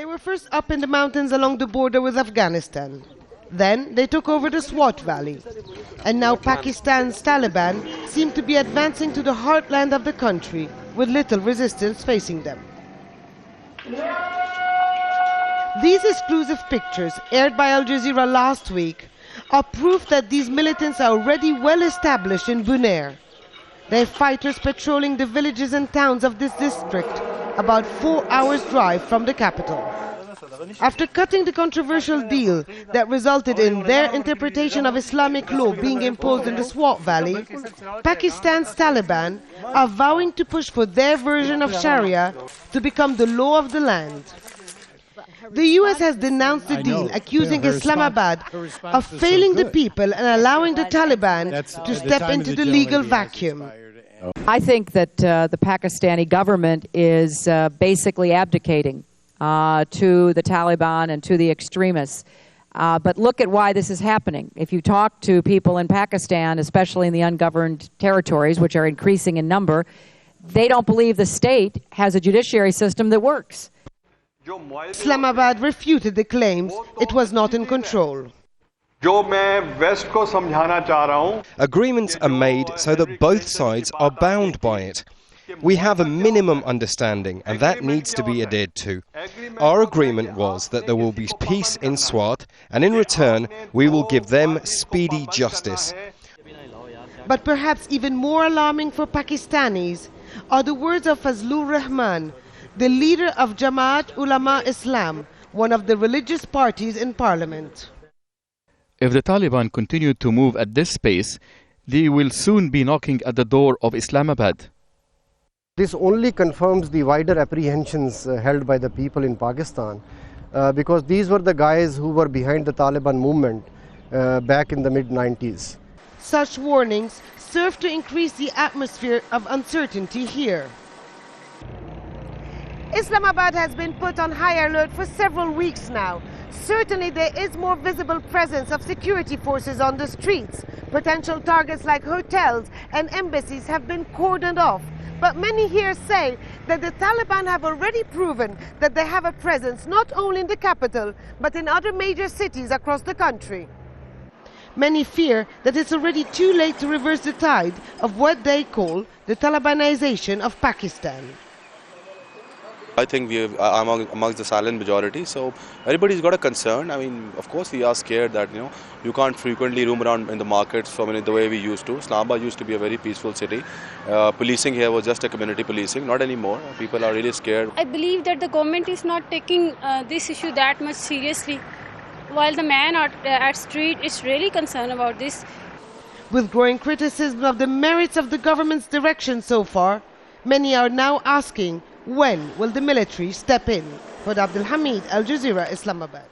They were first up in the mountains along the border with Afghanistan. Then they took over the Swat Valley. And now Pakistan's Taliban seem to be advancing to the heartland of the country with little resistance facing them. These exclusive pictures, aired by Al Jazeera last week, are proof that these militants are already well established in Bunair. They have fighters patrolling the villages and towns of this district, about 4 hours' drive from the capital. After cutting the controversial deal that resulted in their interpretation of Islamic law being imposed in the Swat Valley, Pakistan's Taliban are vowing to push for their version of Sharia to become the law of the land. The US has denounced the deal, accusing Islamabad of failing the people and allowing the Taliban to step into the legal vacuum. I think that the Pakistani government is basically abdicating to the Taliban and to the extremists. But look at why this is happening. If you talk to people in Pakistan, especially in the ungoverned territories, which are increasing in number, they don't believe the state has a judiciary system that works. Islamabad refuted the claims it was not in control. Agreements are made so that both sides are bound by it. We have a minimum understanding, and that needs to be adhered to. Our agreement was that there will be peace in Swat, and in return, we will give them speedy justice. But perhaps even more alarming for Pakistanis are the words of Fazlur Rahman, the leader of Jamaat Ulama Islam, one of the religious parties in parliament. If the Taliban continue to move at this pace, they will soon be knocking at the door of Islamabad. This only confirms the wider apprehensions held by the people in Pakistan, because these were the guys who were behind the Taliban movement back in the mid-90s. Such warnings serve to increase the atmosphere of uncertainty here. Islamabad has been put on high alert for several weeks now. Certainly there is more visible presence of security forces on the streets. Potential targets like hotels and embassies have been cordoned off. But many here say that the Taliban have already proven that they have a presence not only in the capital, but in other major cities across the country. Many fear that it's already too late to reverse the tide of what they call the Talibanization of Pakistan. I think we are amongst the silent majority, so everybody's got a concern. I mean, of course, we are scared that you can't frequently roam around in the markets the way we used to. Islamabad used to be a very peaceful city. Policing here was just a community policing, not anymore. People are really scared. I believe that the government is not taking this issue that much seriously, while the man at street is really concerned about this. With growing criticism of the merits of the government's direction so far, many are now asking, when will the military step in? For Abdel-Hamid, Al Jazeera, Islamabad.